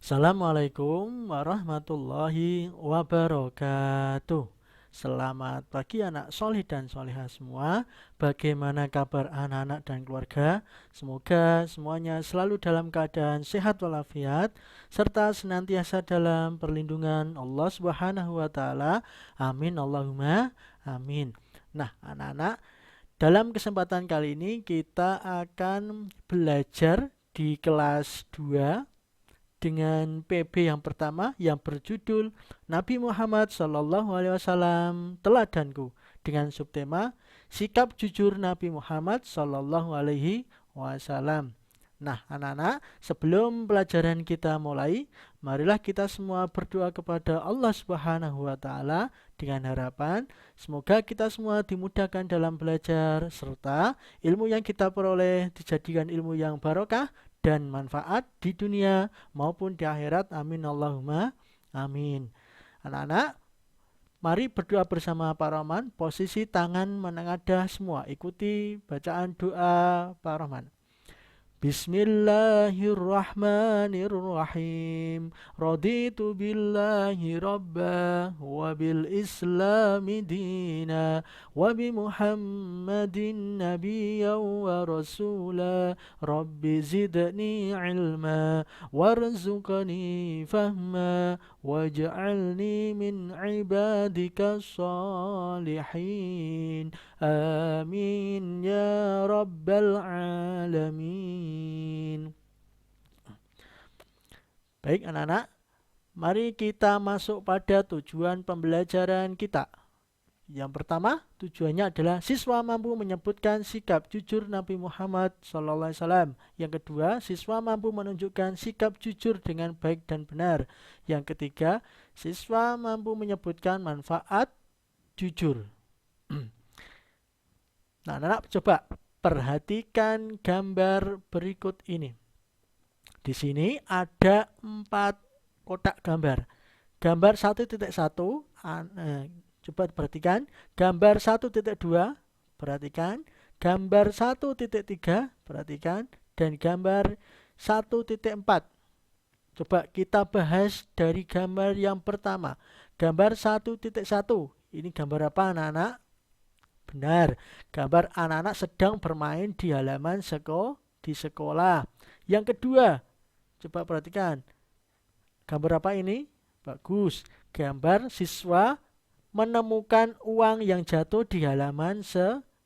Assalamualaikum warahmatullahi wabarakatuh. Selamat pagi anak solih dan soleha semua. Bagaimana kabar anak-anak dan keluarga? Semoga semuanya selalu dalam keadaan sehat walafiat serta senantiasa dalam perlindungan Allah Subhanahu wa taala. Amin Allahumma amin. Nah, anak-anak, dalam kesempatan kali ini kita akan belajar di kelas 2 dengan PB yang pertama yang berjudul Nabi Muhammad Shallallahu Alaihi Wasallam Teladanku, dengan subtema Sikap Jujur Nabi Muhammad Shallallahu Alaihi Wasallam. Nah, anak-anak, sebelum pelajaran kita mulai, marilah kita semua berdoa kepada Allah Subhanahu wa taala dengan harapan semoga kita semua dimudahkan dalam belajar serta ilmu yang kita peroleh dijadikan ilmu yang barokah dan manfaat di dunia maupun di akhirat. Amin Allahumma amin. Anak-anak, mari berdoa bersama Pak Rahman. Posisi tangan menengadah semua. Ikuti bacaan doa Pak Rahman. Bismillahirrahmanirrahim. Raditu billahi rabba wa bil islami dina wa bi muhammadin nabiyyan wa rasula. Rabbi zidni ilma warzuqni fahma waj'alni min ibadika salihin. Amin ya rabbal alamin. Baik anak-anak, mari kita masuk pada tujuan pembelajaran kita. Yang pertama, tujuannya adalah siswa mampu menyebutkan sikap jujur Nabi Muhammad SAW. Yang kedua, siswa mampu menunjukkan sikap jujur dengan baik dan benar. Yang ketiga, siswa mampu menyebutkan manfaat jujur. Nah, anak-anak, coba perhatikan gambar berikut ini. Di sini ada 4 kotak gambar. Gambar 1.1, coba perhatikan. Gambar 1.2, perhatikan. Gambar 1.3, perhatikan. Dan gambar 1.4. Coba kita bahas dari gambar yang pertama. Gambar 1.1. Ini gambar apa anak-anak? Benar, gambar anak-anak sedang bermain di halaman di sekolah. Yang kedua, coba perhatikan. Gambar apa ini? Bagus. Gambar siswa menemukan uang yang jatuh di halaman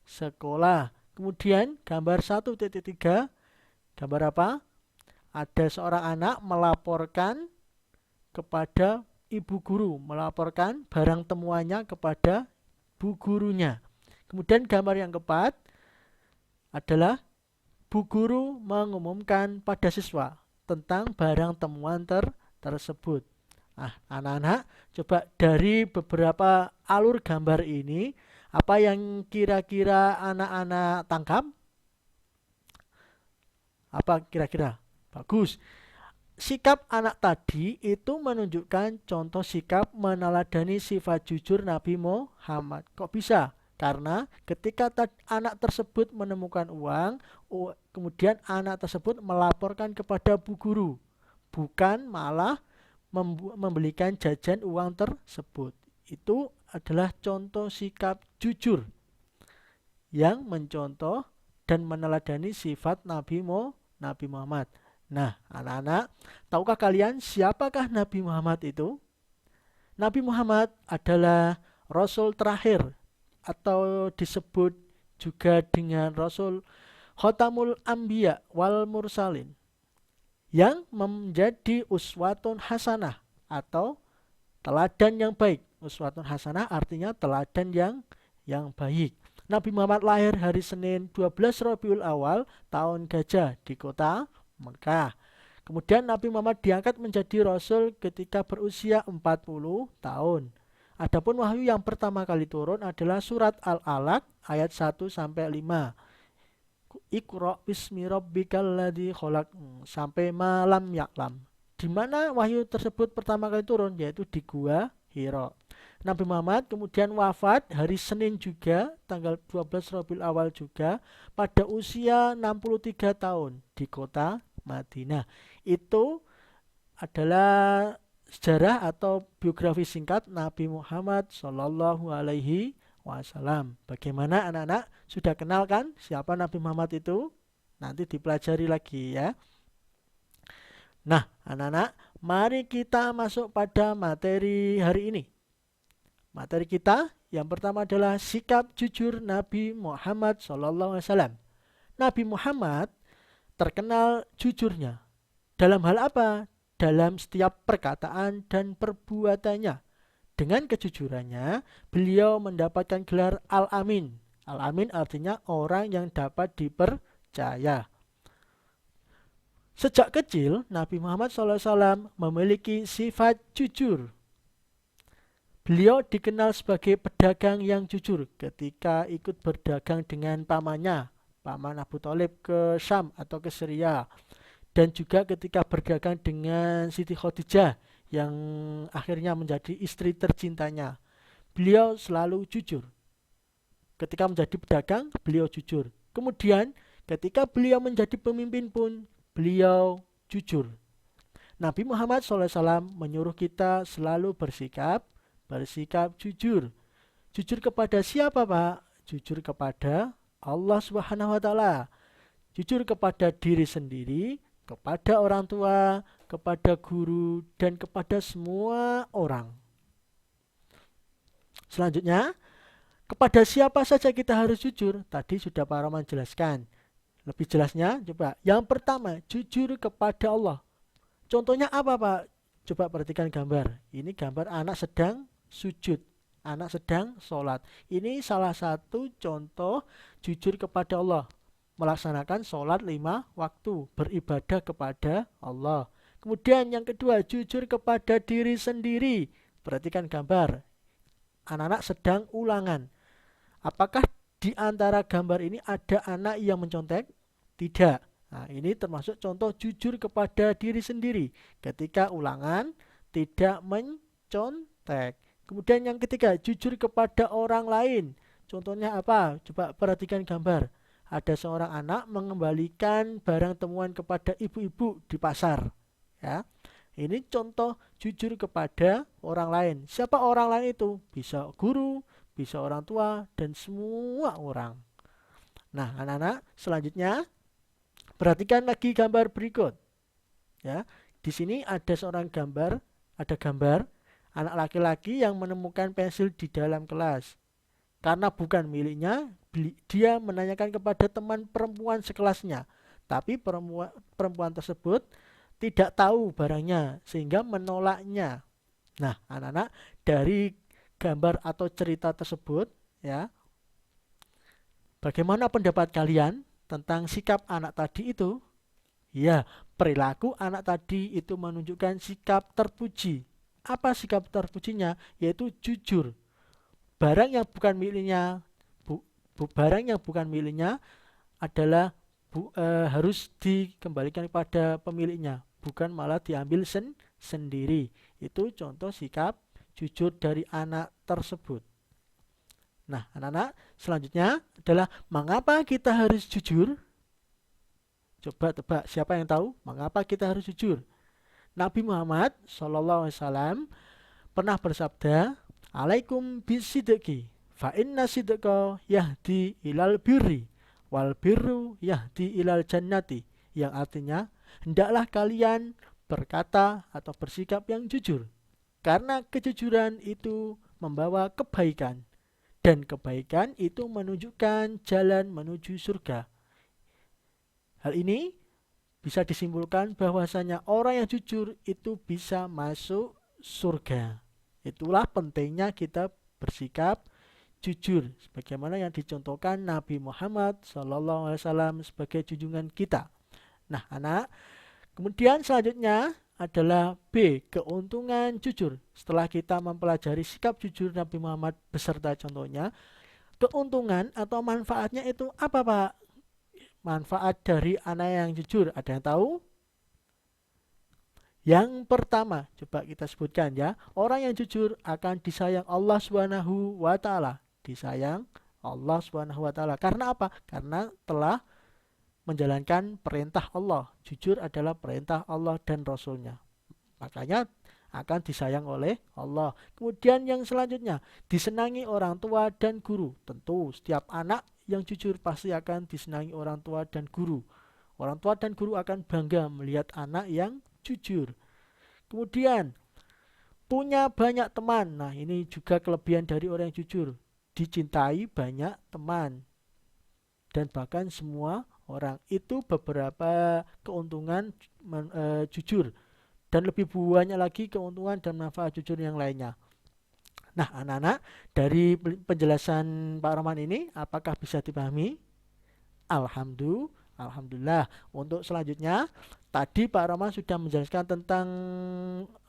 sekolah. Kemudian gambar 1.3. Gambar apa? Ada seorang anak melaporkan kepada ibu guru, melaporkan barang temuannya kepada bu gurunya. Kemudian gambar yang keempat adalah bu guru mengumumkan pada siswa tentang barang temuan tersebut. Nah, anak-anak, coba dari beberapa alur gambar ini, apa yang kira-kira anak-anak tangkap? Apa kira-kira? Bagus. Sikap anak tadi itu menunjukkan contoh sikap meneladani sifat jujur Nabi Muhammad. Kok bisa? Karena ketika anak tersebut menemukan uang, kemudian anak tersebut melaporkan kepada bu guru, bukan malah membelikan jajan uang tersebut. Itu adalah contoh sikap jujur yang mencontoh dan meneladani sifat Nabi Muhammad. Nah, anak-anak, tahukah kalian siapakah Nabi Muhammad itu? Nabi Muhammad adalah Rasul terakhir, atau disebut juga dengan Rasul Khotamul Anbiya wal Mursalin, yang menjadi uswatun hasanah atau teladan yang baik. Uswatun hasanah artinya teladan yang baik. Nabi Muhammad lahir hari Senin 12 Rabiul Awal tahun Gajah di kota Mekah. Kemudian Nabi Muhammad diangkat menjadi Rasul ketika berusia 40 tahun. Adapun wahyu yang pertama kali turun adalah surat Al-Alaq ayat 1 sampai 5. Iqra bismi rabbikal ladzi khalaq sampai malam ya'lam. Di mana wahyu tersebut pertama kali turun, yaitu di Gua Hira. Nabi Muhammad kemudian wafat hari Senin juga tanggal 12 Rabiul Awal juga pada usia 63 tahun di kota Madinah. Itu adalah sejarah atau biografi singkat Nabi Muhammad Shallallahu Alaihi Wasallam. Bagaimana anak-anak? Sudah kenal kan siapa Nabi Muhammad itu? Nanti dipelajari lagi ya. Nah, anak-anak, mari kita masuk pada materi hari ini. Materi kita yang pertama adalah sikap jujur Nabi Muhammad SAW. Nabi Muhammad terkenal jujurnya. Dalam hal apa? Dalam setiap perkataan dan perbuatannya. Dengan kejujurannya, beliau mendapatkan gelar Al-Amin. Al-Amin artinya orang yang dapat dipercaya. Sejak kecil, Nabi Muhammad SAW memiliki sifat jujur. Beliau dikenal sebagai pedagang yang jujur ketika ikut berdagang dengan pamannya, paman Abu Thalib ke Syam atau ke Syria. Dan juga ketika berdagang dengan Siti Khadijah yang akhirnya menjadi istri tercintanya. Beliau selalu jujur. Ketika menjadi pedagang, beliau jujur. Kemudian ketika beliau menjadi pemimpin pun, beliau jujur. Nabi Muhammad SAW menyuruh kita selalu bersikap jujur. Jujur kepada siapa, Pak? Jujur kepada Allah Subhanahu wa taala. Jujur kepada diri sendiri, kepada orang tua, kepada guru, dan kepada semua orang. Selanjutnya, kepada siapa saja kita harus jujur? Tadi sudah Pak Roman jelaskan. Lebih jelasnya, coba. Yang pertama, jujur kepada Allah. Contohnya apa, Pak? Coba perhatikan gambar. Ini gambar anak sedang sujud. Anak sedang sholat. Ini salah satu contoh jujur kepada Allah. Melaksanakan sholat 5 waktu, beribadah kepada Allah. Kemudian yang kedua, jujur kepada diri sendiri. Perhatikan gambar, anak-anak sedang ulangan. Apakah di antara gambar ini ada anak yang mencontek? Tidak. Nah, ini termasuk contoh jujur kepada diri sendiri. Ketika ulangan, tidak mencontek. Kemudian yang ketiga, jujur kepada orang lain. Contohnya apa? Coba perhatikan gambar. Ada seorang anak mengembalikan barang temuan kepada ibu-ibu di pasar. Ya, ini contoh jujur kepada orang lain. Siapa orang lain itu? Bisa guru, bisa orang tua, dan semua orang. Nah, anak-anak, selanjutnya perhatikan lagi gambar berikut. Ya, di sini ada gambar anak laki-laki yang menemukan pensil di dalam kelas. Karena bukan miliknya, dia menanyakan kepada teman perempuan sekelasnya. Tapi perempuan tersebut tidak tahu barangnya sehingga menolaknya. Nah, anak-anak, dari gambar atau cerita tersebut, ya, bagaimana pendapat kalian tentang sikap anak tadi itu? Ya, perilaku anak tadi itu menunjukkan sikap terpuji. Apa sikap terpujinya? Yaitu jujur. Barang yang bukan miliknya adalah harus dikembalikan kepada pemiliknya, bukan malah diambil sendiri. Itu contoh sikap jujur dari anak tersebut. Nah, anak-anak, selanjutnya adalah mengapa kita harus jujur? Coba tebak, siapa yang tahu mengapa kita harus jujur? Nabi Muhammad SAW pernah bersabda, Alaikum bisidqi fa inna sidqa yahdi ilal birri wal birru yahdi ilal jannati, yang artinya hendaklah kalian berkata atau bersikap yang jujur karena kejujuran itu membawa kebaikan dan kebaikan itu menunjukkan jalan menuju surga. Hal ini bisa disimpulkan bahwasanya orang yang jujur itu bisa masuk surga. Itulah pentingnya kita bersikap jujur, sebagaimana yang dicontohkan Nabi Muhammad SAW sebagai junjungan kita. Nah, anak, kemudian selanjutnya adalah B, keuntungan jujur. Setelah kita mempelajari sikap jujur Nabi Muhammad beserta contohnya, keuntungan atau manfaatnya itu apa, Pak? Manfaat dari anak yang jujur, ada yang tahu? Yang pertama, coba kita sebutkan ya, orang yang jujur akan disayang Allah Subhanahu wa taala. Disayang Allah Subhanahu wa taala. Karena apa? Karena telah menjalankan perintah Allah. Jujur adalah perintah Allah dan Rasulnya. Makanya akan disayang oleh Allah. Kemudian yang selanjutnya, disenangi orang tua dan guru. Tentu setiap anak yang jujur pasti akan disenangi orang tua dan guru. Orang tua dan guru akan bangga melihat anak yang jujur. Kemudian punya banyak teman. Nah, ini juga kelebihan dari orang yang jujur. Dicintai banyak teman. Dan bahkan semua orang itu beberapa keuntungan jujur. Dan lebih banyak lagi keuntungan dan manfaat jujur yang lainnya. Nah, anak-anak, dari penjelasan Pak Roman ini, apakah bisa dipahami? Alhamdulillah. Untuk selanjutnya, tadi Pak Roman sudah menjelaskan tentang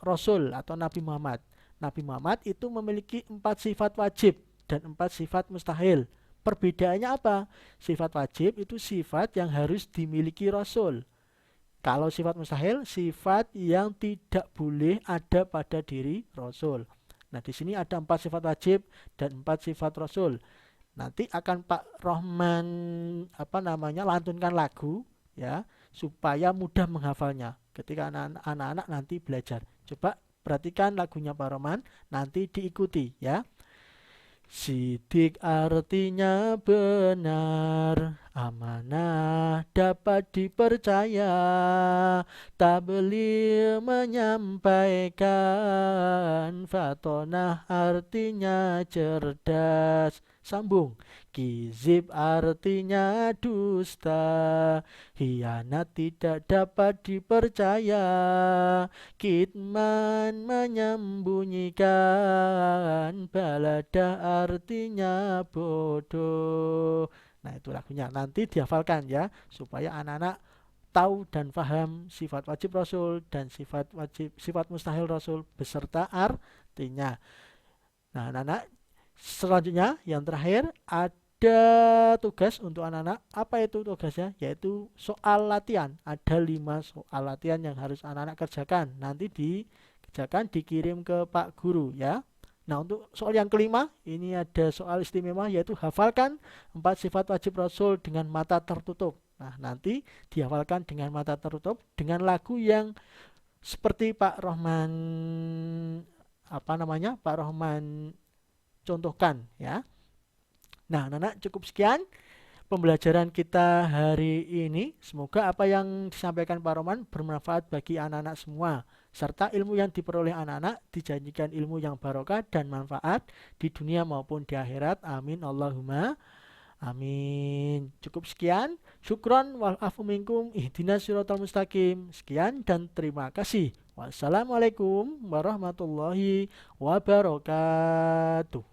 Rasul atau Nabi Muhammad. Nabi Muhammad itu memiliki 4 sifat wajib dan 4 sifat mustahil. Perbedaannya apa? Sifat wajib itu sifat yang harus dimiliki Rasul. Kalau sifat mustahil, sifat yang tidak boleh ada pada diri Rasul. Nah, di sini ada 4 sifat wajib dan 4 sifat Rasul. Nanti akan Pak Rohman lantunkan lagu ya supaya mudah menghafalnya ketika anak-anak nanti belajar. Coba perhatikan lagunya Pak Rohman, nanti diikuti ya. Sidik artinya benar, amanah dapat dipercaya, tabligh menyampaikan, fatonah artinya cerdas. Sambung. Kizib artinya dusta, hianat tidak dapat dipercaya, kitman menyembunyikan, balada artinya bodoh. Nah, itu lagunya. Nanti dihafalkan ya, supaya anak-anak tahu dan paham sifat wajib Rasul dan sifat mustahil Rasul beserta artinya. Nah, anak-anak, selanjutnya yang terakhir ada tugas untuk anak-anak. Apa itu tugasnya? Yaitu soal latihan. Ada 5 soal latihan yang harus anak-anak kerjakan. Nanti dikerjakan, dikirim ke Pak Guru ya. Nah, untuk soal yang kelima, ini ada soal istimewa, yaitu hafalkan 4 sifat wajib Rasul dengan mata tertutup. Nah, nanti dihafalkan dengan mata tertutup dengan lagu yang seperti Pak Rohman Pak Rohman contohkan ya. Nah, anak-anak, cukup sekian pembelajaran kita hari ini. Semoga apa yang disampaikan Pak Roman bermanfaat bagi anak-anak semua, serta ilmu yang diperoleh anak-anak dijanjikan ilmu yang barokah dan manfaat di dunia maupun di akhirat. Amin Allahumma amin. Cukup sekian. Syukron wal afu minkum ihdinas siratal mustaqim. Sekian dan terima kasih. Wassalamualaikum warahmatullahi wabarakatuh.